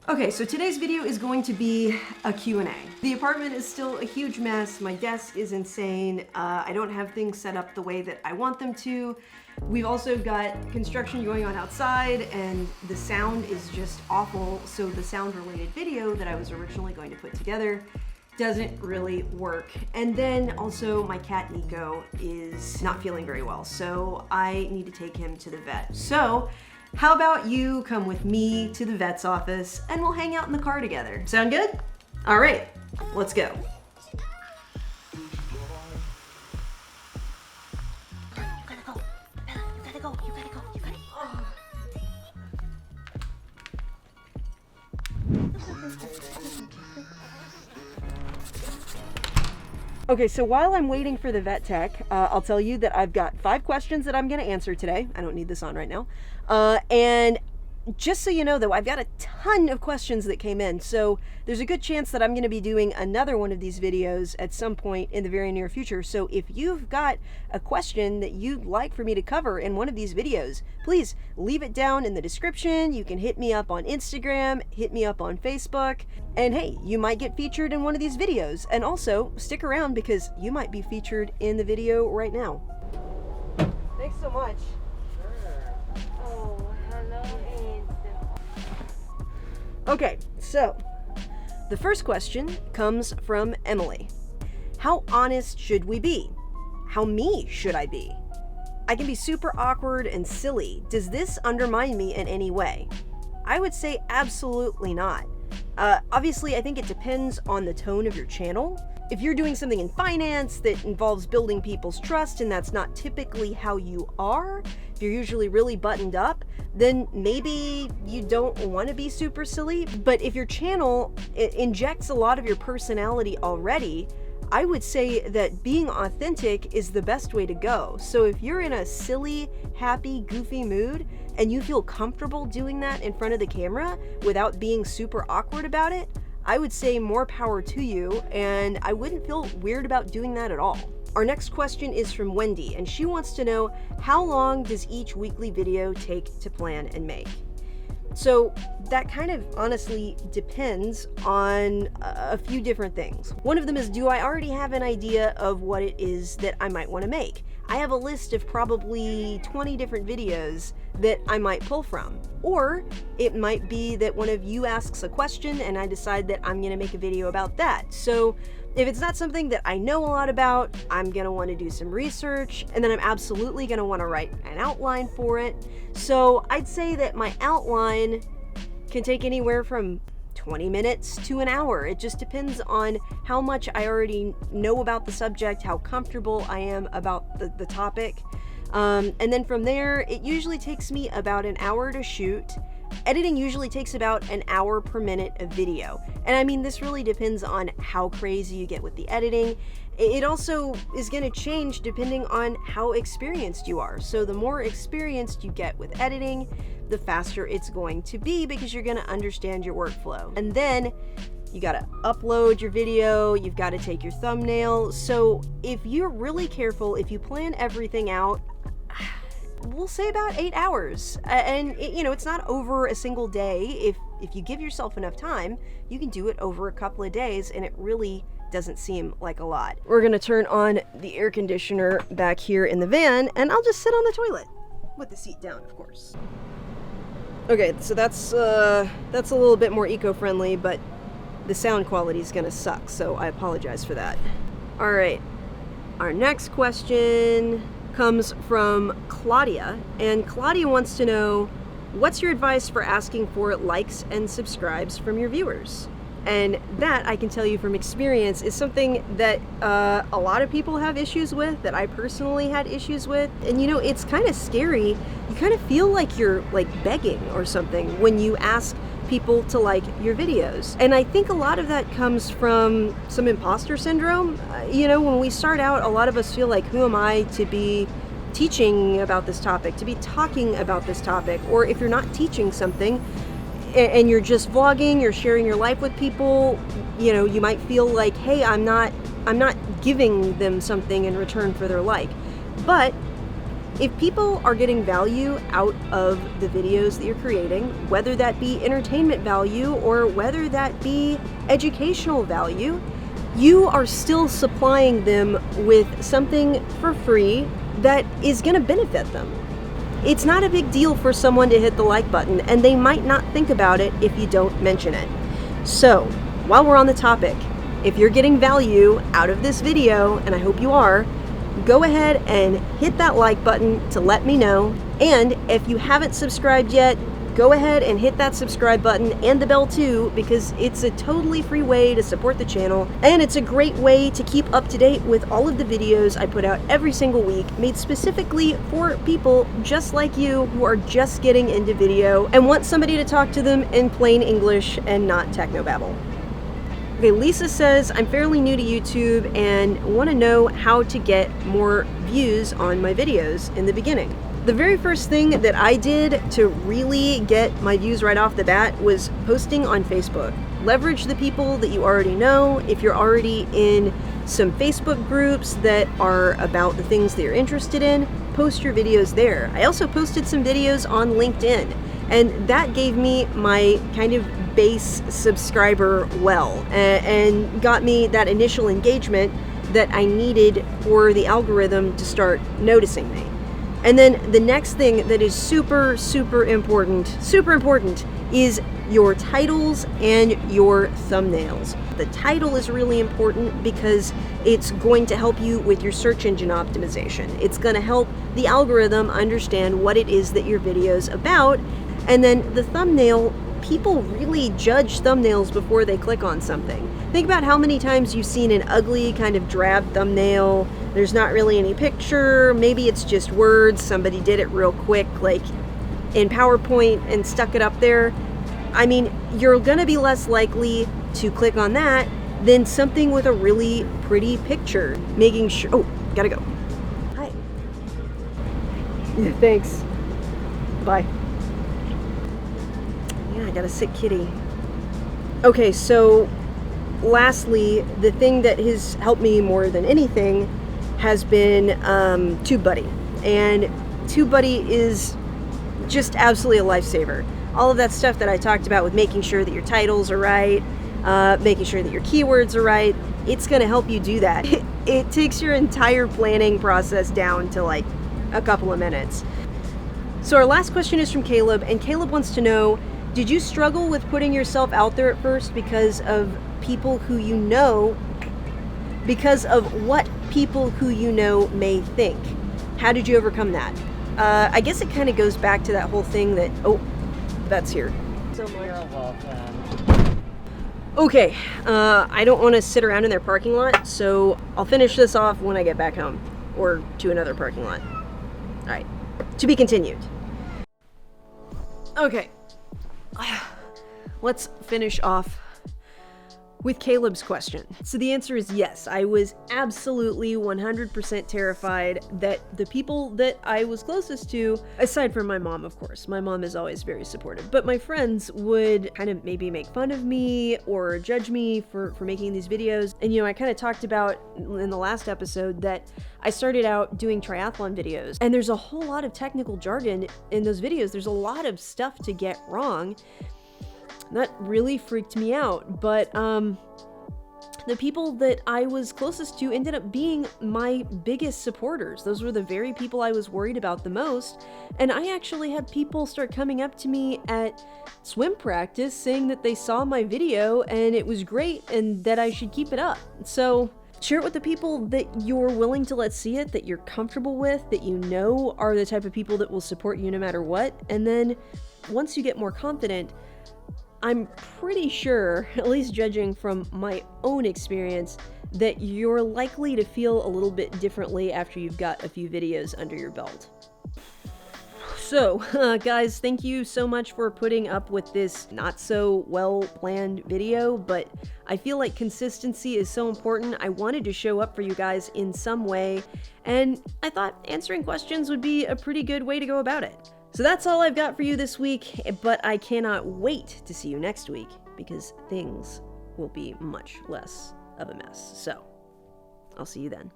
Okay, so today's video is going to be a Q&A. The apartment is still a huge mess. My desk is insane. I don't have things set up the way that I want them to. We've also got construction going on outside and the sound is just awful. So the sound related video that I was originally going to put together doesn't really work. And then also my cat Nico is not feeling very well. So I need to take him to the vet. So how about you come with me to the vet's office and we'll hang out in the car together? Sound good? All right, let's go. Okay, so while I'm waiting for the vet tech, I'll tell you that I've got 5 questions that I'm going to answer today. I don't need this on right now. And just so you know, though, I've got a ton of questions that came in. So there's a good chance that I'm going to be doing another one of these videos at some point in the very near future. So if you've got a question that you'd like for me to cover in one of these videos, please leave it down in the description. You can hit me up on Instagram, hit me up on Facebook, and hey, you might get featured in one of these videos. And also stick around because you might be featured in the video right now. Thanks so much. Okay, so the first question comes from Emily. How honest should we be? How me should I be? I can be super awkward and silly. Does this undermine me in any way? I would say absolutely not. Obviously, I think it depends on the tone of your channel. If you're doing something in finance that involves building people's trust and that's not typically how you are, if you're usually really buttoned up, then maybe you don't want to be super silly. But if your channel injects a lot of your personality already, I would say that being authentic is the best way to go. So if you're in a silly, happy, goofy mood and you feel comfortable doing that in front of the camera without being super awkward about it, I would say more power to you, and I wouldn't feel weird about doing that at all. Our next question is from Wendy, and she wants to know, how long does each weekly video take to plan and make? So that kind of honestly depends on a few different things. One of them is, do I already have an idea of what it is that I might want to make? I have a list of probably 20 different videos that I might pull from. Or it might be that one of you asks a question and I decide that I'm going to make a video about that. So if it's not something that I know a lot about, I'm going to want to do some research, and then I'm absolutely going to want to write an outline for it. So I'd say that my outline can take anywhere from 20 minutes to an hour. It just depends on how much I already know about the subject, how comfortable I am about the topic. And then from there, it usually takes me about an hour to shoot. Editing usually takes about an hour per minute of video. And I mean, this really depends on how crazy you get with the editing. It also is going to change depending on how experienced you are. So the more experienced you get with editing, the faster it's going to be because you're going to understand your workflow. And then you got to upload your video, you've got to take your thumbnail. So if you're really careful, if you plan everything out, we'll say about 8 hours. And it's not over a single day. If you give yourself enough time, you can do it over a couple of days, and it really doesn't seem like a lot. We're gonna turn on the air conditioner back here in the van, and I'll just sit on the toilet with the seat down, of course. Okay, so that's a little bit more eco-friendly, but the sound quality is gonna suck, so I apologize for that. All right, our next question comes from Claudia, and Claudia wants to know, what's your advice for asking for likes and subscribes from your viewers? And that, I can tell you from experience, is something that a lot of people have issues with, that I personally had issues with. And it's kind of scary. You kind of feel like you're like begging or something when you ask people to like your videos. And I think a lot of that comes from some imposter syndrome. When we start out, a lot of us feel like, who am I to be teaching about this topic, to be talking about this topic? Or if you're not teaching something and you're just vlogging, you're sharing your life with people, you might feel like, hey, I'm not giving them something in return for their like. But If people are getting value out of the videos that you're creating, whether that be entertainment value or whether that be educational value, you are still supplying them with something for free that is going to benefit them. It's not a big deal for someone to hit the like button, and they might not think about it if you don't mention it. So, while we're on the topic, if you're getting value out of this video, and I hope you are, go ahead and hit that like button to let me know. And if you haven't subscribed yet, go ahead and hit that subscribe button and the bell too, because it's a totally free way to support the channel, and it's a great way to keep up to date with all of the videos I put out every single week, made specifically for people just like you who are just getting into video and want somebody to talk to them in plain English and not technobabble. Okay, Lisa says, I'm fairly new to YouTube and want to know how to get more views on my videos in the beginning. The very first thing that I did to really get my views right off the bat was posting on Facebook. Leverage the people that you already know. If you're already in some Facebook groups that are about the things that you're interested in, post your videos there. I also posted some videos on LinkedIn, and that gave me my kind of base subscriber well, and got me that initial engagement that I needed for the algorithm to start noticing me. And then the next thing that is super important is your titles and your thumbnails. The title is really important because it's going to help you with your search engine optimization. It's going to help the algorithm understand what it is that your video's about. And then the thumbnail, people really judge thumbnails before they click on something. Think about how many times you've seen an ugly kind of drab thumbnail. There's not really any picture. Maybe it's just words. Somebody did it real quick, like in PowerPoint, and stuck it up there. I mean, you're gonna be less likely to click on that than something with a really pretty picture. Making sure, oh, gotta go. Hi. Yeah, thanks. Bye. Yeah, I got a sick kitty. Okay, so lastly, the thing that has helped me more than anything has been TubeBuddy. And TubeBuddy is just absolutely a lifesaver. All of that stuff that I talked about with making sure that your titles are right, making sure that your keywords are right, it's going to help you do that. It takes your entire planning process down to like a couple of minutes. So our last question is from Caleb, and Caleb wants to know, did you struggle with putting yourself out there at first because of people who you know, because of what people who you know may think? How did you overcome that? I guess it kind of goes back to that whole thing that, oh, that's here. So much. You're welcome. Okay, I don't want to sit around in their parking lot, so I'll finish this off when I get back home, or to another parking lot. All right, to be continued. Okay, let's finish off with Caleb's question. So the answer is yes. I was absolutely 100% terrified that the people that I was closest to, aside from my mom, of course, my mom is always very supportive, but my friends would kind of maybe make fun of me or judge me for making these videos. And you know, I kind of talked about in the last episode that I started out doing triathlon videos, and there's a whole lot of technical jargon in those videos. There's a lot of stuff to get wrong. That really freaked me out, but the people that I was closest to ended up being my biggest supporters. Those were the very people I was worried about the most, and I actually had people start coming up to me at swim practice saying that they saw my video and it was great and that I should keep it up. So share it with the people that you're willing to let see it, that you're comfortable with, that you know are the type of people that will support you no matter what, and then once you get more confident, I'm pretty sure, at least judging from my own experience, that you're likely to feel a little bit differently after you've got a few videos under your belt. So, guys, thank you so much for putting up with this not so well-planned video, but I feel like consistency is so important. I wanted to show up for you guys in some way, and I thought answering questions would be a pretty good way to go about it. So that's all I've got for you this week, but I cannot wait to see you next week because things will be much less of a mess. So, I'll see you then.